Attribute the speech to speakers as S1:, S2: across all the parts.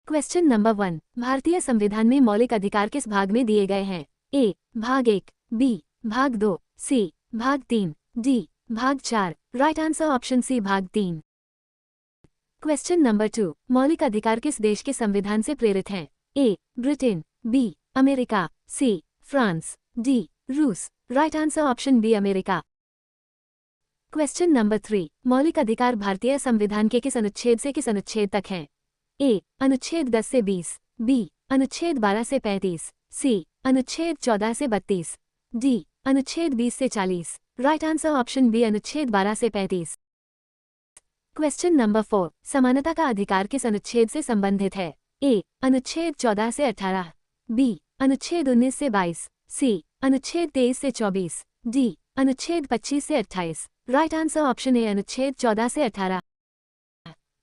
S1: Question number 1, भारतीय संविधान में मौलिक अधिकार किस भाग में दिए गए हैं? ए भाग 1, बी भाग 2, सी भाग 3, डी भाग 4। राइट आंसर ऑप्शन सी भाग 3। क्वेश्चन नंबर 2, मौलिक अधिकार किस देश के संविधान से प्रेरित हैं? A Britain, B America, C France, D रूस। Right answer option B America. Question number 3, मौलिक अधिकार भारतीय संविधान के किस अनुच्छेद से किस अनुच्छेद तक हैं? ए अनुच्छेद 10 से 20, बी अनुच्छेद 12 से 35, सी अनुच्छेद 14 से 32, डी अनुच्छेद 20 से 40। राइट आंसर ऑप्शन बी अनुच्छेद 12 से 35। क्वेश्चन नंबर 4, समानता का अधिकार किस अनुच्छेद से संबंधित है? ए अनुच्छेद 14 से 18, बी अनुच्छेद 19 से 22, सी अनुच्छेद 23 से 24, डी अनुच्छेद 25 से 28। राइट आंसर ऑप्शन ए अनुच्छेद 14 से 18।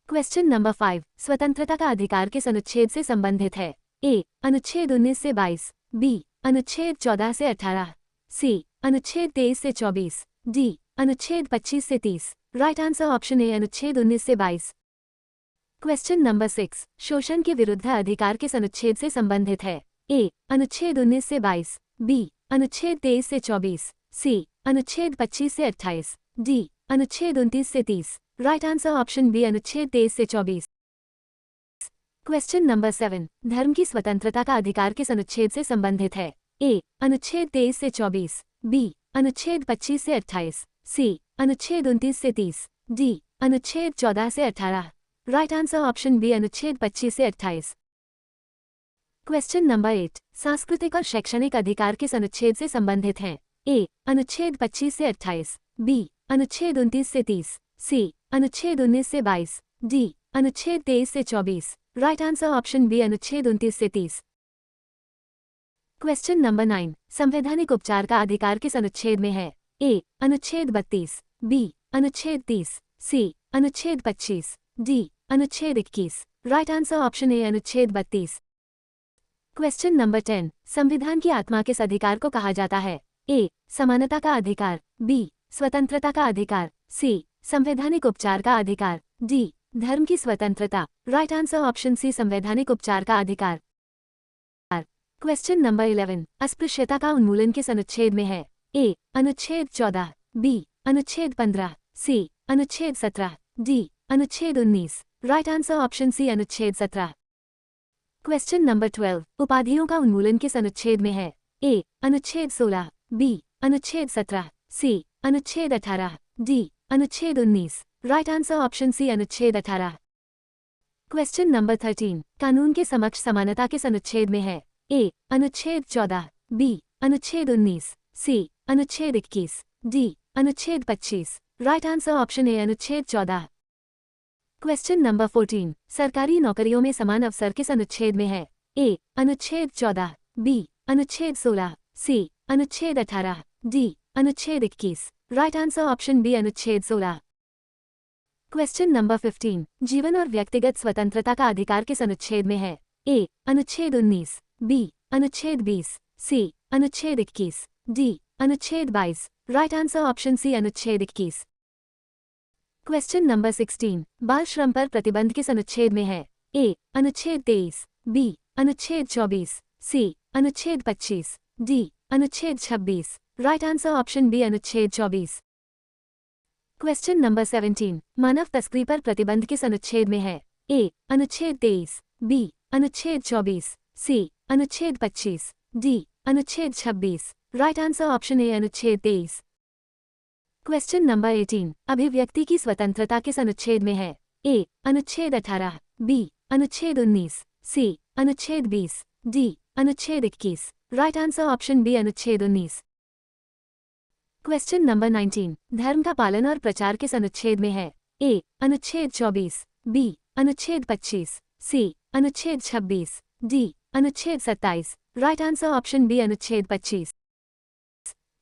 S1: क्वेश्चन नंबर 5, स्वतंत्रता का अधिकार किस अनुच्छेद से संबंधित है? ए अनुच्छेद 19 से 22, बी अनुच्छेद 14 से 18, सी अनुच्छेद 23 से 24, डी अनुच्छेद 25 से 30। राइट आंसर ऑप्शन ए अनुच्छेद 19 से 22। क्वेश्चन नंबर 6, शोषण के विरुद्ध अधिकार किस अनुच्छेद से संबंधित है? ए अनुच्छेद 19 से 22, बी अनुच्छेद 23 से 24, सी अनुच्छेद 25 से 28, डी अनुच्छेद 29 से 30। राइट आंसर ऑप्शन बी अनुच्छेद 23 से 24। क्वेश्चन नंबर 7, धर्म की स्वतंत्रता का अधिकार किस अनुच्छेद से संबंधित है? ए अनुच्छेद 23 से 24, बी अनुच्छेद 25 से 28, सी अनुच्छेद 29 से 30, डी अनुच्छेद 14 से 18। राइट आंसर ऑप्शन बी अनुच्छेद 25 से 28। क्वेश्चन नंबर 8, सांस्कृतिक और शैक्षणिक अधिकार किस अनुच्छेद से संबंधित हैं? ए अनुच्छेद 25 से 28, बी अनुच्छेद 29 से 30, सी अनुच्छेद 19 से 22, डी अनुच्छेद 23 से 24। राइट आंसर ऑप्शन बी अनुच्छेद 29 से 30। क्वेश्चन नंबर 9, संवैधानिक उपचार का अधिकार किस अनुच्छेद में है? ए अनुच्छेद 32, बी अनुच्छेद 30, सी अनुच्छेद 25, डी अनुच्छेद 21। राइट आंसर ऑप्शन ए अनुच्छेद 32। क्वेश्चन नंबर 10, संविधान की आत्मा किस अधिकार को कहा जाता है? ए समानता का अधिकार, बी स्वतंत्रता का अधिकार, सी संवैधानिक उपचार का अधिकार, डी धर्म की स्वतंत्रता। राइट आंसर ऑप्शन सी संवैधानिक उपचार का अधिकार। क्वेश्चन नंबर 11, अस्पृश्यता का उन्मूलन किस अनुच्छेद में है? ए अनुच्छेद 14, बी अनुच्छेद 15, सी अनुच्छेद 17, डी अनुच्छेद 19। राइट आंसर ऑप्शन सी अनुच्छेद 17। क्वेश्चन नंबर 12, उपाधियों का उन्मूलन किस अनुच्छेद में है? ए अनुच्छेद 16, बी अनुच्छेद 17, सी अनुच्छेद 18, डी अनुच्छेद 19। राइट आंसर ऑप्शन सी अनुच्छेद 18। क्वेश्चन नंबर 13, कानून के समक्ष समानता किस अनुच्छेद में है? ए अनुच्छेद 14, बी अनुच्छेद 19, सी अनुच्छेद 21, डी अनुच्छेद 25। राइट आंसर ऑप्शन ए अनुच्छेद 14। क्वेश्चन नंबर 14, सरकारी नौकरियों में समान अवसर किस अनुच्छेद में है? ए अनुच्छेद 14, बी अनुच्छेद 16, सी अनुच्छेद 18, डी अनुच्छेद 21। राइट आंसर ऑप्शन बी अनुच्छेद 16। क्वेश्चन नंबर 15, जीवन और व्यक्तिगत स्वतंत्रता का अधिकार किस अनुच्छेद में है? ए अनुच्छेद 19, बी अनुच्छेद 20, सी अनुच्छेद 21, डी अनुच्छेद 22। राइट आंसर ऑप्शन सी अनुच्छेद 21। क्वेश्चन नंबर 16, बाल श्रम पर प्रतिबंध किस अनुच्छेद में है? ए अनुच्छेद 23, बी अनुच्छेद 24, सी अनुच्छेद 25, डी अनुच्छेद 26। राइट आंसर ऑप्शन बी अनुच्छेद 24। क्वेश्चन नंबर 17, मानव तस्करी पर प्रतिबंध किस अनुच्छेद में है? ए अनुच्छेद 23, बी अनुच्छेद 24, सी अनुच्छेद 25, डी अनुच्छेद 26। राइट आंसर ऑप्शन ए अनुच्छेद 23। क्वेश्चन नंबर 18, अभिव्यक्ति की स्वतंत्रता किस अनुच्छेद में है? ए अनुच्छेद 18, बी अनुच्छेद 19, सी अनुच्छेद 20, डी अनुच्छेद 21। राइट आंसर ऑप्शन बी अनुच्छेद 19। क्वेश्चन नंबर 19, धर्म का पालन और प्रचार किस अनुच्छेद में है? ए अनुच्छेद 24, बी अनुच्छेद 25, सी अनुच्छेद 26, डी अनुच्छेद 27। राइट आंसर ऑप्शन बी अनुच्छेद 25।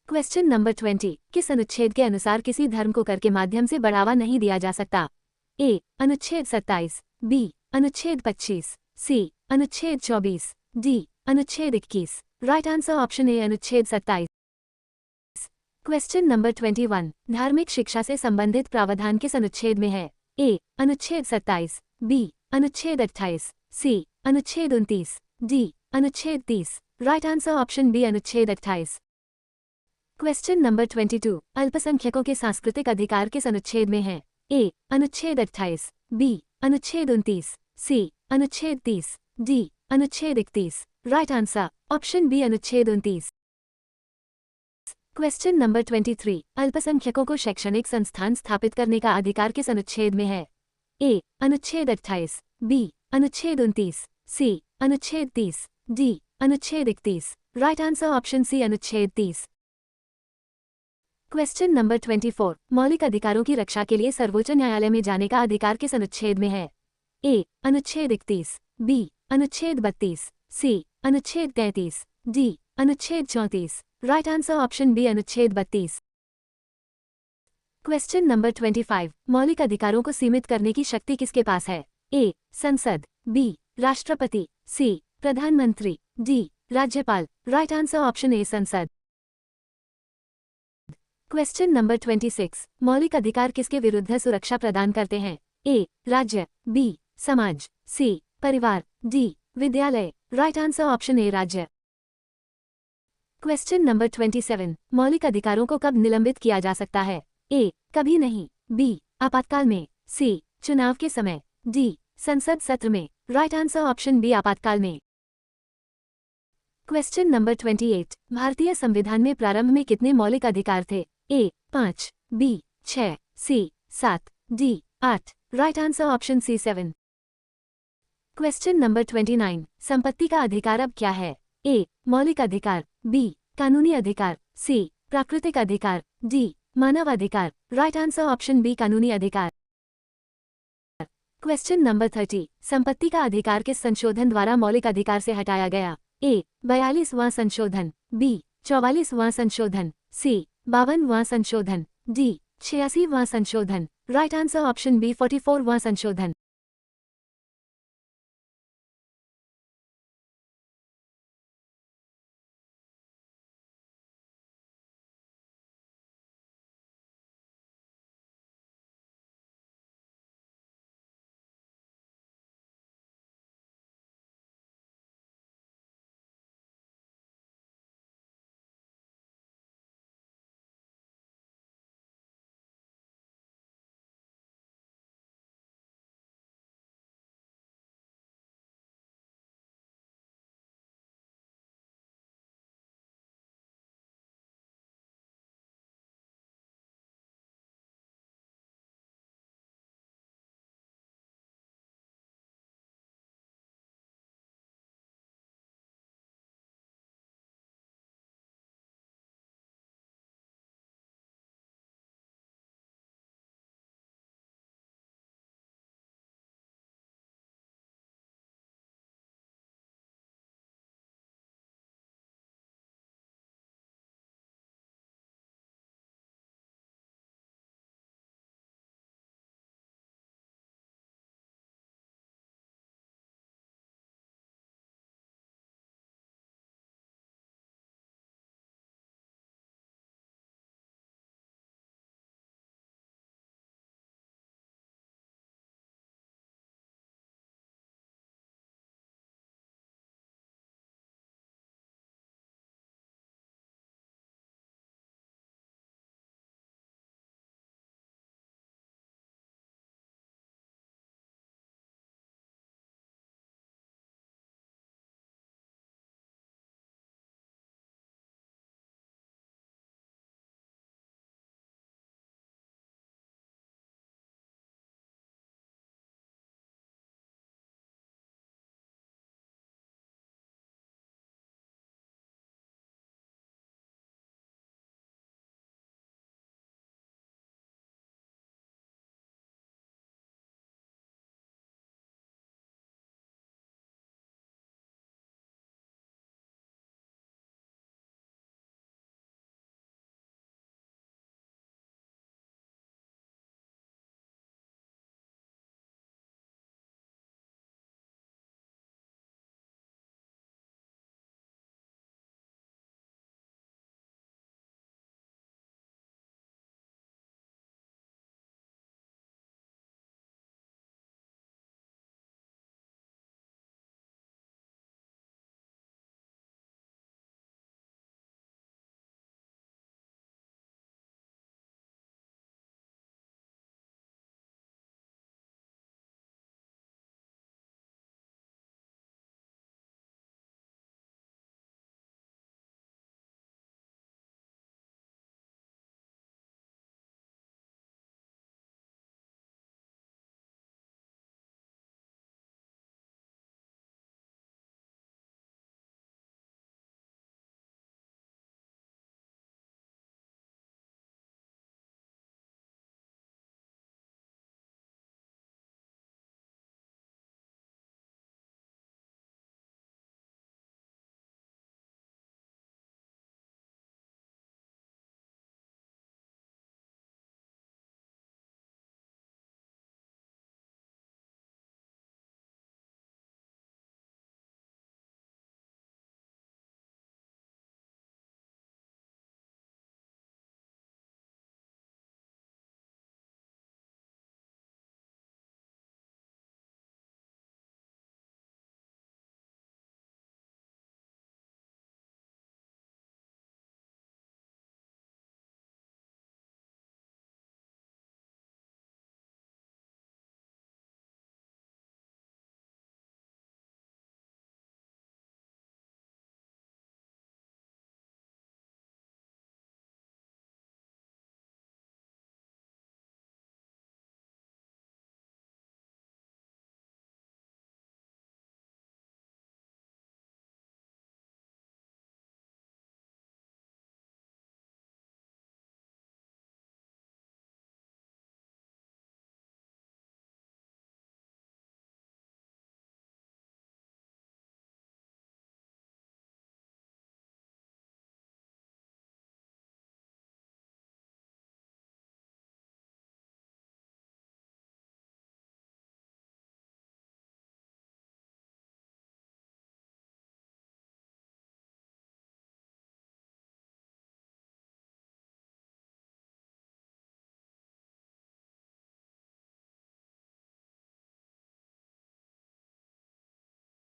S1: क्वेश्चन नंबर 20, किस अनुच्छेद के अनुसार किसी धर्म को कर के माध्यम से बढ़ावा नहीं दिया जा सकता? ए अनुच्छेद 27, बी अनुच्छेद 25, सी अनुच्छेद 24, डी अनुच्छेद 21। राइट आंसर ऑप्शन ए अनुच्छेद 27। क्वेश्चन नंबर 21, धार्मिक शिक्षा से संबंधित प्रावधान किस अनुच्छेद में है? ए अनुच्छेद 27, बी अनुच्छेद 28, सी अनुच्छेद 29, डी अनुच्छेद 30। राइट आंसर ऑप्शन बी अनुच्छेद 28। क्वेश्चन नंबर 22 अल्पसंख्यकों के सांस्कृतिक अधिकार किस अनुच्छेद में है? ए अनुच्छेद 28, बी अनुच्छेद 29, सी अनुच्छेद 30, डी अनुच्छेद 31। राइट आंसर ऑप्शन बी अनुच्छेद 29। क्वेश्चन नंबर 23 अल्पसंख्यकों को शैक्षणिक संस्थान स्थापित करने का अधिकार किस अनुच्छेद में है? ए अनुच्छेद 28, बी अनुच्छेद 29, सी अनुच्छेद 30, डी अनुच्छेद 31। राइट आंसर ऑप्शन सी अनुच्छेद 30। क्वेश्चन नंबर 24 मौलिक अधिकारों की रक्षा के लिए सर्वोच्च न्यायालय में जाने का अधिकार किस अनुच्छेद में है? ए अनुच्छेद 31, बी अनुच्छेद 32, सी अनुच्छेद 33, डी अनुच्छेद 34। राइट आंसर ऑप्शन बी अनुच्छेद 32। क्वेश्चन नंबर 25 मौलिक अधिकारों को सीमित करने की शक्ति किसके पास है? ए संसद, बी राष्ट्रपति, सी प्रधानमंत्री, डी राज्यपाल। राइट आंसर ऑप्शन ए संसद। क्वेश्चन नंबर 26 मौलिक अधिकार किसके विरुद्ध सुरक्षा प्रदान करते हैं? ए राज्य, बी समाज, सी परिवार, डी विद्यालय। राइट आंसर ऑप्शन ए राज्य। क्वेश्चन नंबर 27 मौलिक अधिकारों को कब निलंबित किया जा सकता है? ए कभी नहीं, बी आपातकाल में, सी चुनाव के समय, डी संसद सत्र में। राइट आंसर ऑप्शन बी आपातकाल में। क्वेश्चन नंबर 28 भारतीय संविधान में प्रारंभ में कितने मौलिक अधिकार थे? A 5, B 6, C 7, D 8। Right answer option C 7। Question number 29 संपत्ति का अधिकार अब क्या है? ए मौलिक अधिकार, बी कानूनी अधिकार, सी प्राकृतिक अधिकार, डी मानव अधिकार। राइट आंसर ऑप्शन बी कानूनी अधिकार। क्वेश्चन नंबर 30 संपत्ति का अधिकार किस संशोधन द्वारा मौलिक अधिकार से हटाया गया? ए 42वां संशोधन, बी 44वां संशोधन, सी 52वां संशोधन, डी 86वां संशोधन। राइट आंसर ऑप्शन बी 44वां संशोधन।